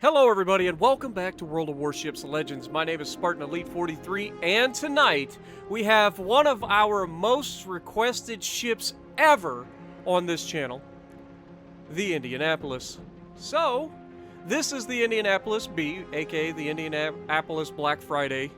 Hello everybody and welcome back to World of Warships Legends. My name is Spartan Elite 43 and tonight we have one of our most requested ships ever on this channel, the Indianapolis. So, this is the Indianapolis B, aka the Indianapolis Black Friday.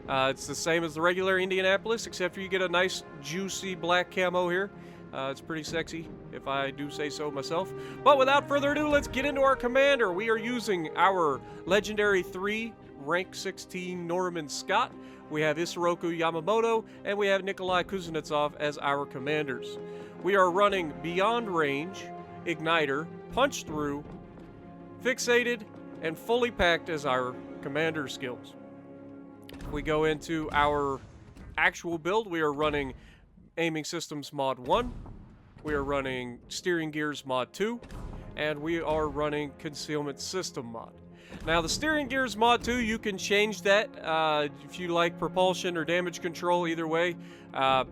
It's the same as the regular Indianapolis except for you get a nice juicy black camo here. It's pretty sexy, if I do say so myself. But without further ado, let's get into our commander. We are using our Legendary 3, Rank 16 Norman Scott. We have Isoroku Yamamoto, and we have Nikolai Kuznetsov as our commanders. We are running Beyond Range, Igniter, Punch Through, Fixated, and Fully Packed as our commander skills. If we go into our actual build, we are running Aiming Systems Mod 1, we are running Steering Gears Mod 2, and we are running Concealment System Mod. Now the Steering Gears Mod 2, you can change that if you like propulsion or damage control, either way. The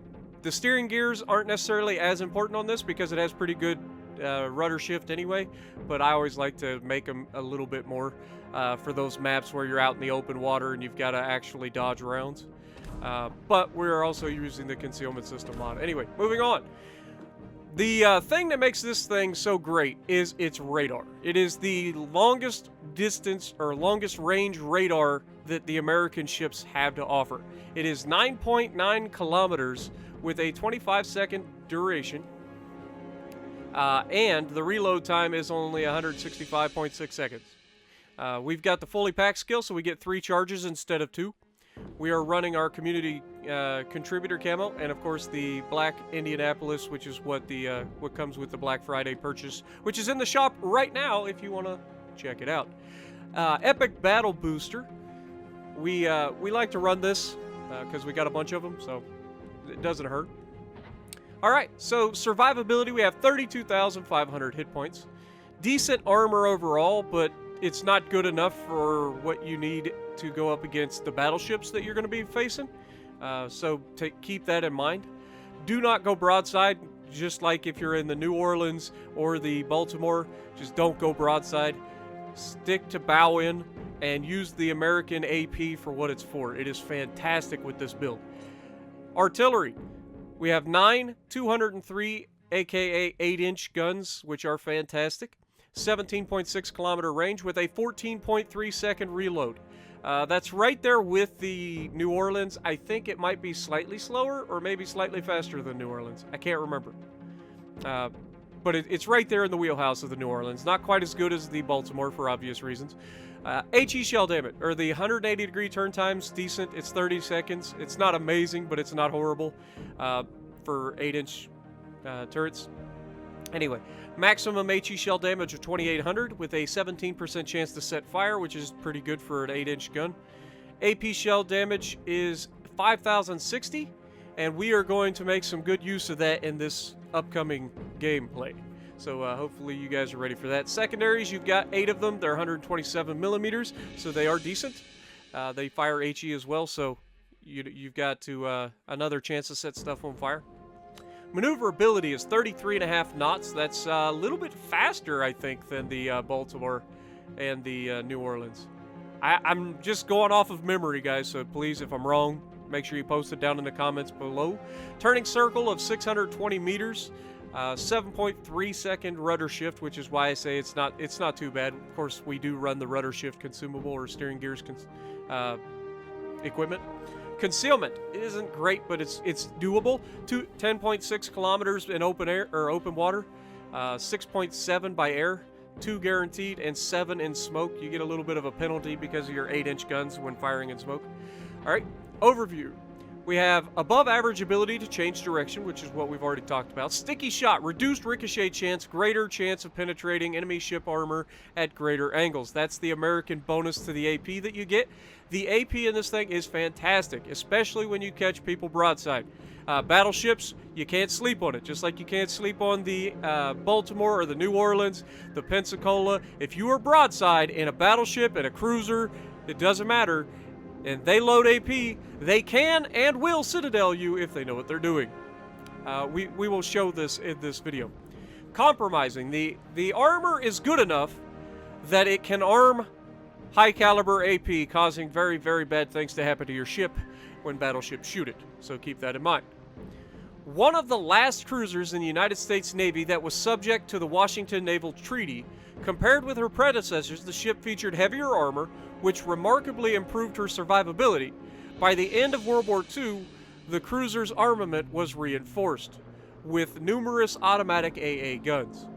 steering gears aren't necessarily as important on this because it has pretty good rudder shift anyway, but I always like to make them a little bit more for those maps where you're out in the open water and you've got to actually dodge rounds. But we're also using the concealment system mod. Anyway, moving on. The thing that makes this thing so great is its radar. It is the longest distance or longest range radar that the American ships have to offer. It is 9.9 kilometers with a 25-second duration. And the reload time is only 165.6 seconds. We've got the fully packed skill, so we get 3 charges instead of 2. We are running our community contributor camo, and of course the Black Indianapolis, which is what comes with the Black Friday purchase, which is in the shop right now if you want to check it out. Epic Battle Booster. We like to run this because we got a bunch of them, so it doesn't hurt. All right, so survivability, we have 32,500 hit points. Decent armor overall, but it's not good enough for what you need to go up against the battleships that you're going to be facing. So keep that in mind. Do not go broadside, just like if you're in the New Orleans or the Baltimore. Just don't go broadside. Stick to bow in and use the American AP for what it's for. It is fantastic with this build. Artillery. We have 9 203 aka 8-inch guns, which are fantastic. 17.6 kilometer range with a 14.3 second reload. That's right there with the New Orleans. I think it might be slightly slower or maybe slightly faster than New Orleans. I can't remember. But it's right there in the wheelhouse of the New Orleans. Not quite as good as the Baltimore for obvious reasons. HE shell damage, or the 180 degree turn time's decent. It's 30 seconds. It's not amazing, but it's not horrible for 8-inch turrets. Anyway, maximum HE shell damage of 2,800 with a 17% chance to set fire, which is pretty good for an 8-inch gun. AP shell damage is 5,060, and we are going to make some good use of that in this upcoming gameplay. So hopefully you guys are ready for that. Secondaries, you've got 8 of them. They're 127 millimeters, so they are decent. They fire HE as well, so you've got another chance to set stuff on fire. Maneuverability is 33.5 knots. That's a little bit faster, I think, than the Baltimore and the New Orleans. I'm just going off of memory, guys, so please, if I'm wrong, make sure you post it down in the comments below. Turning circle of 620 meters, 7.3 second rudder shift, which is why I say it's not too bad. Of course, we do run the rudder shift consumable or steering gears equipment. Concealment isn't great, but it's doable. 10.6 kilometers in open air or open water, 6.7 by air, 2 guaranteed, and 7 in smoke. You get a little bit of a penalty because of your 8-inch guns when firing in smoke. All right, overview. We have above average ability to change direction, which is what we've already talked about. Sticky shot, reduced ricochet chance, greater chance of penetrating enemy ship armor at greater angles. That's the American bonus to the AP that you get. The AP in this thing is fantastic, especially when you catch people broadside. Battleships, you can't sleep on it, just like you can't sleep on the Baltimore or the New Orleans, the Pensacola. If you are broadside in a battleship, in a cruiser, it doesn't matter, and they load AP, they can and will Citadel you if they know what they're doing. We will show this in this video. Compromising. The armor is good enough that it can arm high caliber AP, causing very, very bad things to happen to your ship when battleships shoot it. So keep that in mind. One of the last cruisers in the United States Navy that was subject to the Washington Naval Treaty, compared with her predecessors, the ship featured heavier armor, which remarkably improved her survivability. By the end of World War II, the cruiser's armament was reinforced, with numerous automatic AA guns.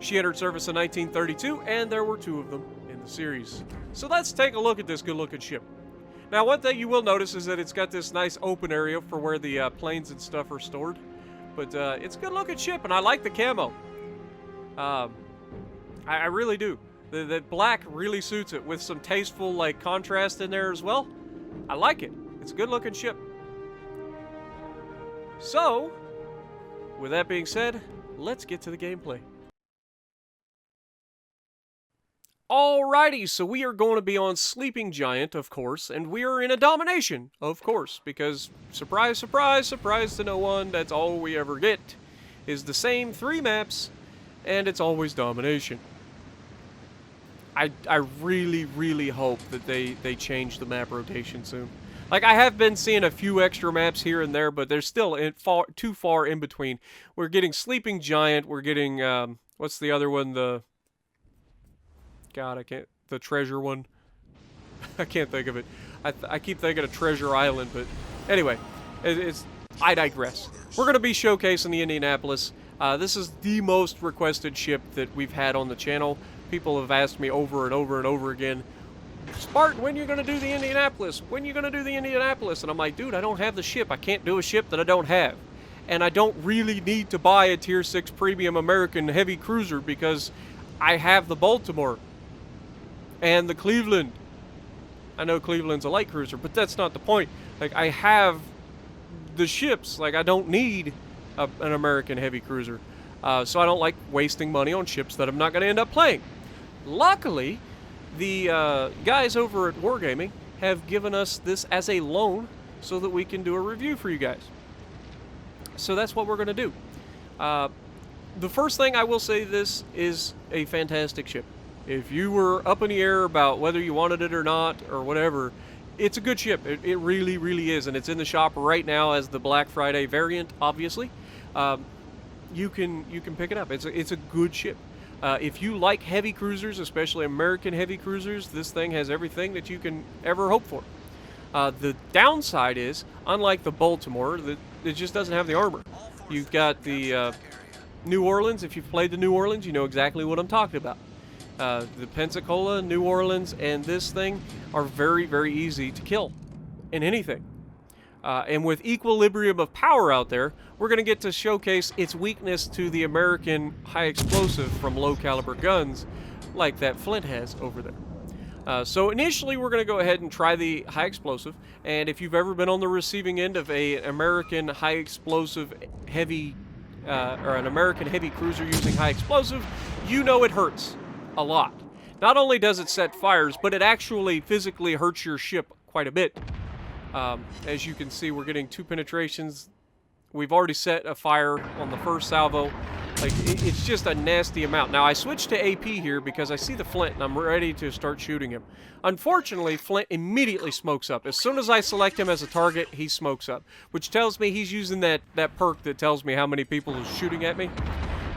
She entered service in 1932, and there were 2 of them in the series. So let's take a look at this good-looking ship. Now, one thing you will notice is that it's got this nice open area for where the planes and stuff are stored. But it's a good-looking ship, and I like the camo. I really do. The black really suits it, with some tasteful like contrast in there as well. I like it. It's a good-looking ship. So, with that being said, let's get to the gameplay. Alrighty, so we are going to be on Sleeping Giant, of course, and we are in a domination, of course, because surprise, surprise, surprise to no one, that's all we ever get, is the same 3 maps, and it's always domination. I really, really hope that they change the map rotation soon. Like, I have been seeing a few extra maps here and there, but they're still too far in between. We're getting Sleeping Giant, we're getting, what's the other one, God, the treasure one. I can't think of it. I keep thinking of Treasure Island, but anyway, I digress. We're going to be showcasing the Indianapolis. This is the most requested ship that we've had on the channel. People have asked me over and over and over again, Spartan, when are you going to do the Indianapolis? When are you going to do the Indianapolis? And I'm like, dude, I don't have the ship. I can't do a ship that I don't have. And I don't really need to buy a Tier 6 Premium American Heavy Cruiser because I have the Baltimore and the Cleveland. I know Cleveland's a light cruiser, but that's not the point. Like, I have the ships. Like, I don't need an American heavy cruiser. So I don't like wasting money on ships that I'm not going to end up playing. Luckily, the guys over at Wargaming have given us this as a loan so that we can do a review for you guys. So that's what we're going to do. The first thing I will say, this is a fantastic ship. If you were up in the air about whether you wanted it or not or whatever, it's a good ship. It really, really is. And it's in the shop right now as the Black Friday variant, obviously. You can pick it up. It's a good ship. If you like heavy cruisers, especially American heavy cruisers, this thing has everything that you can ever hope for. The downside is, unlike the Baltimore, it just doesn't have the armor. You've got the New Orleans. If you've played the New Orleans, you know exactly what I'm talking about. The Pensacola, New Orleans, and this thing are very, very easy to kill in anything. And with equilibrium of power out there, we're going to get to showcase its weakness to the American high explosive from low caliber guns like that Flint has over there. So initially we're going to go ahead and try the high explosive, and if you've ever been on the receiving end of an American high explosive heavy or an American heavy cruiser using high explosive, you know it hurts a lot. Not only does it set fires, but it actually physically hurts your ship quite a bit. As you can see, we're getting 2 penetrations. We've already set a fire on the first salvo. Like, it's just a nasty amount. Now, I switched to AP here because I see the Flint and I'm ready to start shooting him. Unfortunately, Flint immediately smokes up. As soon as I select him as a target, he smokes up, which tells me he's using that perk that tells me how many people are shooting at me.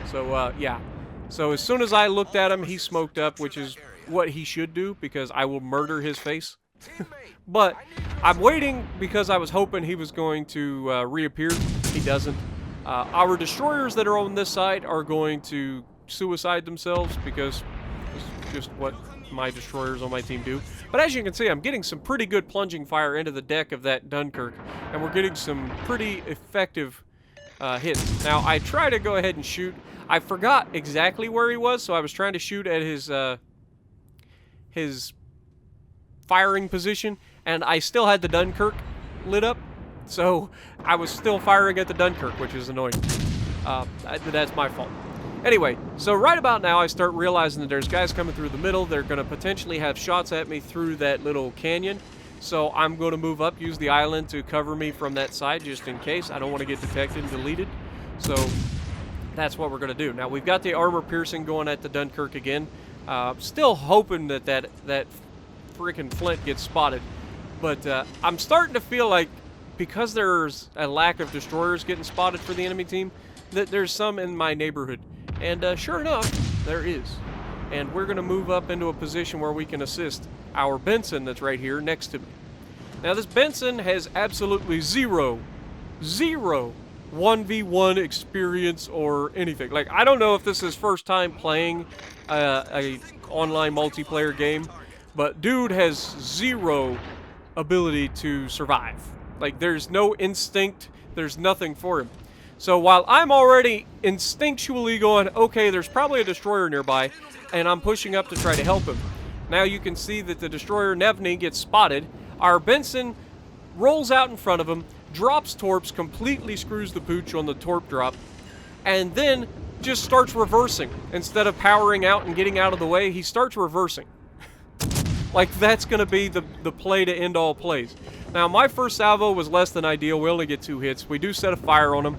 So, yeah. So as soon as I looked at him, he smoked up, which is what he should do because I will murder his face. But I'm waiting because I was hoping he was going to reappear. He doesn't. Our destroyers that are on this side are going to suicide themselves because it's just what my destroyers on my team do. But as you can see, I'm getting some pretty good plunging fire into the deck of that Dunkirk, and we're getting some pretty effective hits. Now, I try to go ahead and shoot. I forgot exactly where he was, so I was trying to shoot at his firing position, and I still had the Dunkirk lit up, so I was still firing at the Dunkirk, which is annoying. That's my fault. Anyway, so right about now I start realizing that there's guys coming through the middle. They're going to potentially have shots at me through that little canyon, so I'm going to move up, use the island to cover me from that side just in case. I don't want to get detected and deleted, so that's what we're going to do. Now, we've got the armor piercing going at the Dunkirk again. Still hoping that freaking Flint gets spotted. But I'm starting to feel like, because there's a lack of destroyers getting spotted for the enemy team, that there's some in my neighborhood. And sure enough, there is. And we're going to move up into a position where we can assist our Benson that's right here next to me. Now, this Benson has absolutely zero 1v1 experience or anything. Like, I don't know if this is his first time playing a online multiplayer game, but dude has zero ability to survive. Like, there's no instinct, there's nothing for him. So while I'm already instinctually going, okay, there's probably a destroyer nearby, and I'm pushing up to try to help him, now you can see that the destroyer Nevny gets spotted. Our Benson rolls out in front of him, drops torps, completely screws the pooch on the torp drop, and then just starts reversing. Instead of powering out and getting out of the way, he starts reversing. Like, that's going to be the play to end all plays. Now, my first salvo was less than ideal. We only get 2 hits. We do set a fire on him.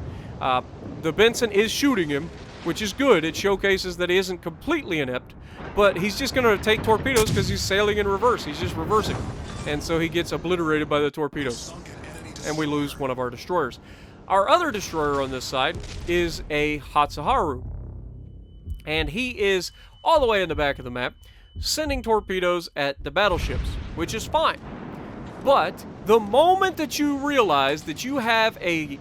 The Benson is shooting him, which is good. It showcases that he isn't completely inept, but he's just going to take torpedoes because he's sailing in reverse. He's just reversing. And so he gets obliterated by the torpedoes, and we lose one of our destroyers. Our other destroyer on this side is a Hatsuharu, and he is all the way in the back of the map, sending torpedoes at the battleships, which is fine. But the moment that you realize that you have a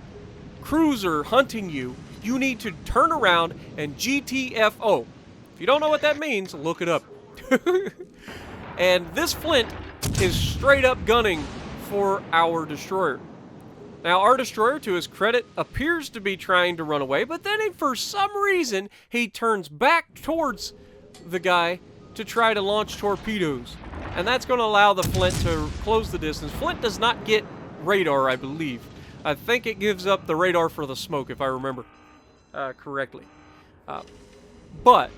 cruiser hunting you, you need to turn around and GTFO. If you don't know what that means, look it up. And this Flint is straight up gunning for our destroyer. Now, our destroyer, to his credit, appears to be trying to run away, but then for some reason, he turns back towards the guy to try to launch torpedoes. And that's going to allow the Flint to close the distance. Flint does not get radar, I believe. I think it gives up the radar for the smoke, if I remember correctly. But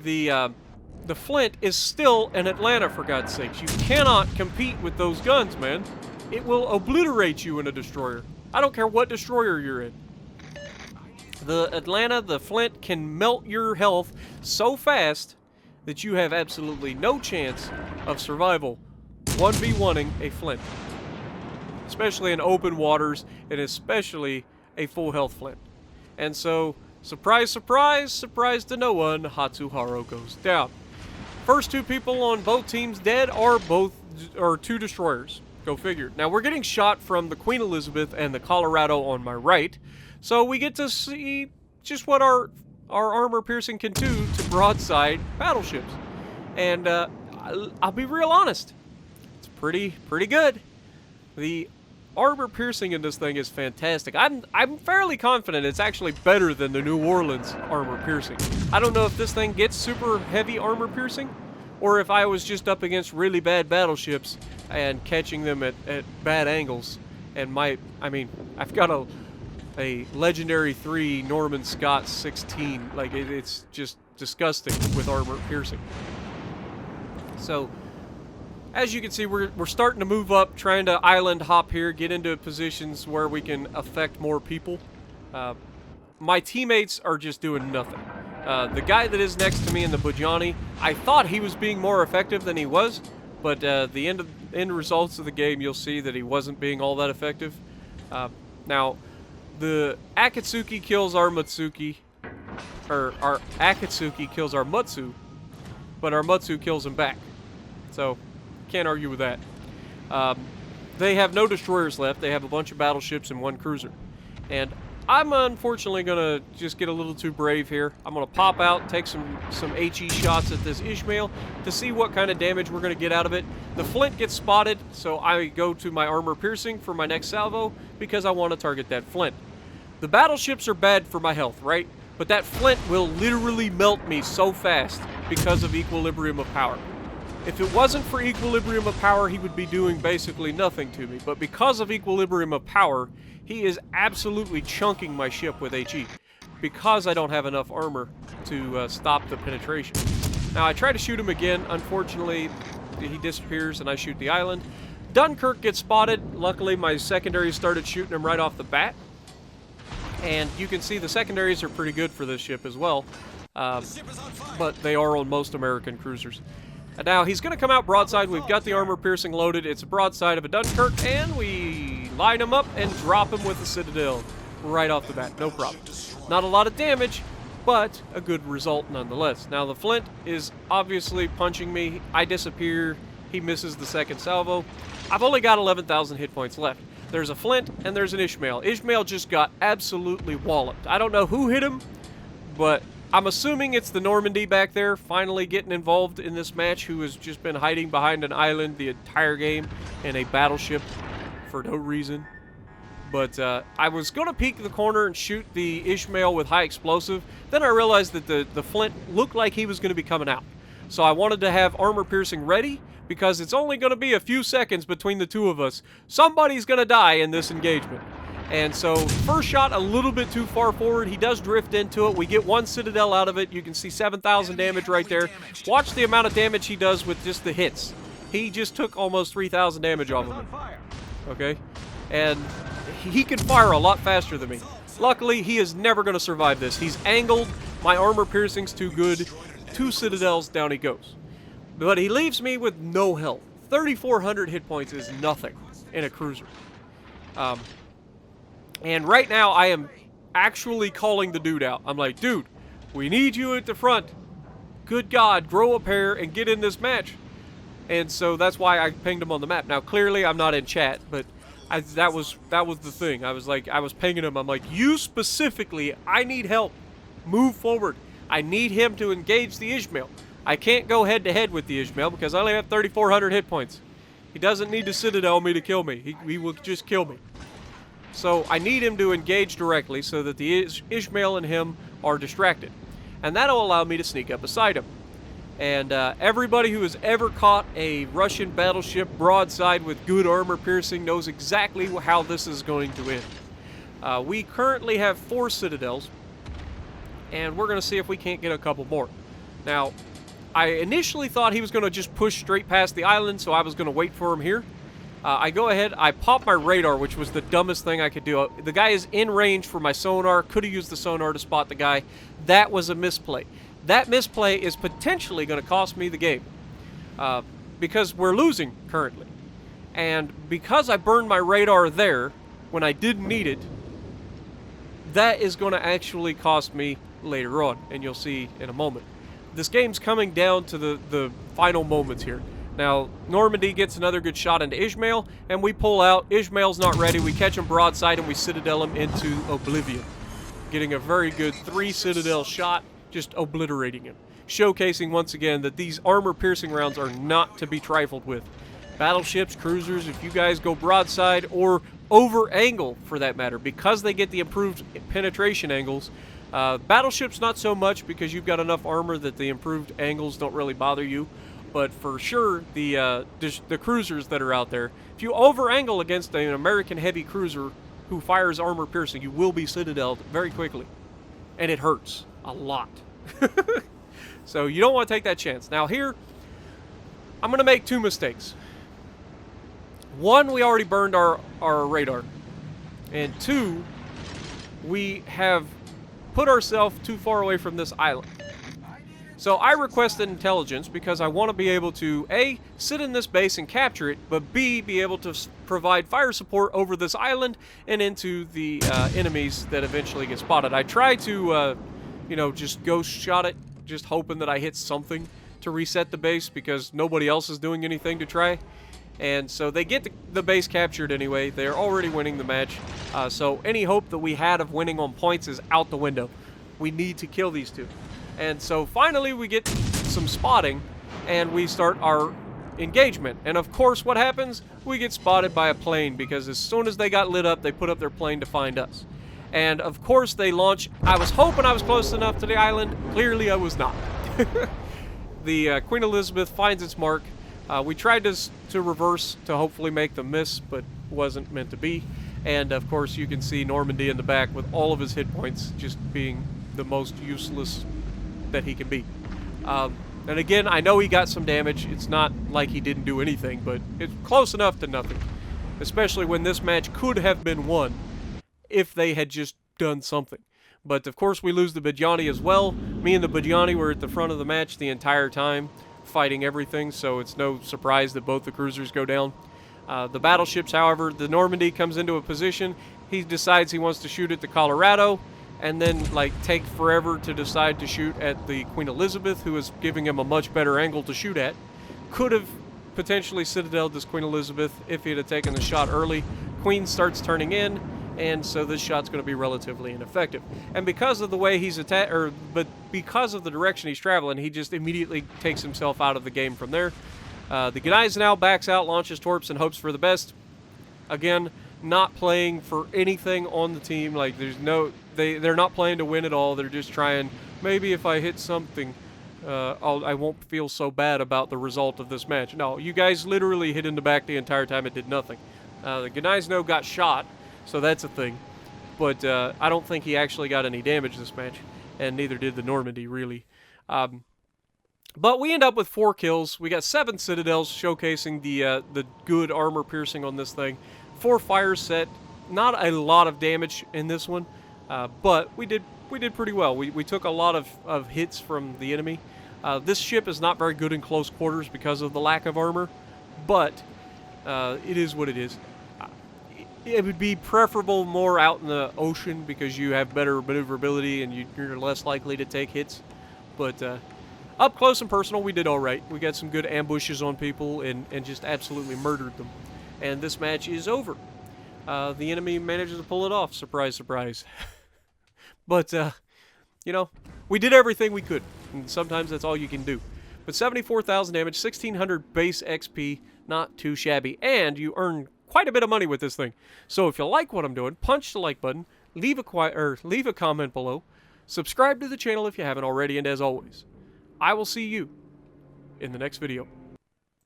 the Flint is still in Atlanta, for God's sakes. You cannot compete with those guns, man. It will obliterate you in a destroyer. I don't care what destroyer you're in. The Atlanta, the Flint can melt your health so fast that you have absolutely no chance of survival 1v1ing a Flint. Especially in open waters, and especially a full health Flint. And so, surprise, surprise, surprise to no one, Hatsuharu goes down. First 2 people on both teams dead are 2 destroyers. Go figure. Now, we're getting shot from the Queen Elizabeth and the Colorado on my right, so we get to see just what our armor piercing can do to broadside battleships. And I'll be real honest, it's pretty good. The armor piercing in this thing is fantastic. I'm fairly confident it's actually better than the New Orleans armor piercing. I don't know if this thing gets super heavy armor piercing, or if I was just up against really bad battleships and catching them at bad angles. And I've got a Legendary 3 Norman Scott 16. Like, it's just disgusting with armor piercing. So, as you can see, we're starting to move up, trying to island hop here, get into positions where we can affect more people. My teammates are just doing nothing. The guy that is next to me in the Bujani, I thought he was being more effective than he was, but the end results of the game, you'll see that he wasn't being all that effective. Now, the Akatsuki kills our Matsuki, or our Akatsuki kills our Mutsu, but our Mutsu kills him back. So, can't argue with that. They have no destroyers left. They have a bunch of battleships and 1 cruiser. And I'm unfortunately going to just get a little too brave here. I'm going to pop out, take some HE shots at this Ishmael to see what kind of damage we're going to get out of it. The Flint gets spotted, so I go to my armor piercing for my next salvo because I want to target that Flint. The battleships are bad for my health, right? But that Flint will literally melt me so fast because of equilibrium of power. If it wasn't for equilibrium of power, he would be doing basically nothing to me. But because of equilibrium of power, he is absolutely chunking my ship with HE because I don't have enough armor to stop the penetration. Now, I try to shoot him again. Unfortunately, he disappears and I shoot the island. Dunkirk gets spotted. Luckily, my secondaries started shooting him right off the bat. And you can see the secondaries are pretty good for this ship as well. but they are on most American cruisers. And now he's going to come out broadside. We've got the armor piercing loaded. It's a broadside of a Dunkirk, and we line him up and drop him with the Citadel right off the bat. No problem. Not a lot of damage, but a good result nonetheless. Now the Flint is obviously punching me. I disappear. He misses the second salvo. I've only got 11,000 hit points left. There's a Flint and there's an Ishmael. Ishmael just got absolutely walloped. I don't know who hit him, but I'm assuming it's the Normandy back there finally getting involved in this match, who has just been hiding behind an island the entire game in a battleship for no reason. But I was going to peek the corner and shoot the Ishmael with high explosive. Then I realized that the Flint looked like he was going to be coming out. So I wanted to have armor piercing ready, because it's only going to be a few seconds between the two of us. Somebody's going to die in this engagement. And so, first shot a little bit too far forward. He does drift into it. We get one Citadel out of it. You can see 7,000 damage right there. Watch the amount of damage he does with just the hits. He just took almost 3,000 damage off of him. Okay? And he can fire a lot faster than me. Luckily, he is never going to survive this. He's angled. My armor piercing's too good. 2 Citadels, down he goes. But he leaves me with no health. 3,400 hit points is nothing in a cruiser. And right now, I am actually calling the dude out. I'm like, dude, we need you at the front. Good God, grow a pair and get in this match. And so that's why I pinged him on the map. Now, clearly, I'm not in chat, but that was the thing. I was pinging him. I'm like, you specifically, I need help. Move forward. I need him to engage the Ishmael. I can't go head-to-head with the Ishmael because I only have 3,400 hit points. He doesn't need to Citadel me to kill me. He will just kill me. So I need him to engage directly so that the Ishmael and him are distracted. And that'll allow me to sneak up beside him. And everybody who has ever caught a Russian battleship broadside with good armor piercing knows exactly how this is going to end. We currently have 4 Citadels, and we're going to see if we can't get a couple more. Now, I initially thought he was going to just push straight past the island, so I was going to wait for him here. I go ahead, I pop my radar, which was the dumbest thing I could do. The guy is in range for my sonar. Could have used the sonar to spot the guy. That was a misplay. That misplay is potentially going to cost me the game, because we're losing currently. And because I burned my radar there when I didn't need it, that is going to actually cost me later on, and you'll see in a moment. This game's coming down to the final moments here. Now, Normandy gets another good shot into Ishmael, and we pull out. Ishmael's not ready. We catch him broadside, and we Citadel him into oblivion. Getting a very good 3 Citadel shot, just obliterating him. Showcasing once again that these armor-piercing rounds are not to be trifled with. Battleships, cruisers, if you guys go broadside, or over-angle for that matter, because they get the improved penetration angles. Battleships not so much, because you've got enough armor that the improved angles don't really bother you. But for sure, the cruisers that are out there, if you over-angle against an American heavy cruiser who fires armor piercing, you will be Citadeled very quickly. And it hurts a lot. So you don't want to take that chance. Now here, I'm going to make 2 mistakes. 1, we already burned our radar. And 2, we have put ourselves too far away from this island. So I requested intelligence because I want to be able to, A, sit in this base and capture it, but B, be able to provide fire support over this island and into the enemies that eventually get spotted. I try to, just ghost shot it, just hoping that I hit something to reset the base because nobody else is doing anything to try. And so they get the base captured anyway. They're already winning the match. So any hope that we had of winning on points is out the window. We need to kill these 2. And so finally we get some spotting and we start our engagement. And of course what happens? We get spotted by a plane because as soon as they got lit up, they put up their plane to find us. And of course they launch. I was hoping I was close enough to the island. Clearly I was not. The Queen Elizabeth finds its mark. We tried to reverse to hopefully make them miss, but wasn't meant to be. And of course you can see Normandy in the back with all of his hit points just being the most useless that he can be. And again, I know he got some damage. It's not like he didn't do anything, but it's close enough to nothing. Especially when this match could have been won if they had just done something. But of course we lose the Bajani as well. Me and the Bajani were at the front of the match the entire time, fighting everything, so it's no surprise that both the cruisers go down. The battleships, however, the Normandy comes into a position. He decides he wants to shoot at the Colorado, and then like take forever to decide to shoot at the Queen Elizabeth, who is giving him a much better angle to shoot at. Could have potentially citadeled this Queen Elizabeth if he had taken the shot early. Queen starts turning in, and so this shot's going to be relatively ineffective. And because of the way he's but because of the direction he's traveling, he just immediately takes himself out of the game from there. The Gneisenau now backs out, launches torps, and hopes for the best. Again, not playing for anything on the team. Like there's no, they're not playing to win at all. They're just trying. Maybe if I hit something, I won't feel so bad about the result of this match. No, you guys literally hit in the back the entire time. It did nothing. The Gneisenau got shot, so that's a thing. But I don't think he actually got any damage this match, and neither did the Normandy, really. But we end up with 4 kills. We got 7 citadels, showcasing the good armor piercing on this thing. 4 fires set. Not a lot of damage in this one, but we did pretty well. We took a lot of hits from the enemy. This ship is not very good in close quarters because of the lack of armor, but it is what it is. It would be preferable more out in the ocean because you have better maneuverability and you're less likely to take hits. But up close and personal, we did all right. We got some good ambushes on people and just absolutely murdered them. And this match is over. The enemy manages to pull it off. Surprise, surprise. But, you know, we did everything we could. And sometimes that's all you can do. But 74,000 damage, 1,600 base XP, not too shabby. And you earn quite a bit of money with this thing. So if you like what I'm doing, punch the like button, leave a comment below, subscribe to the channel if you haven't already, and as always, I will see you in the next video.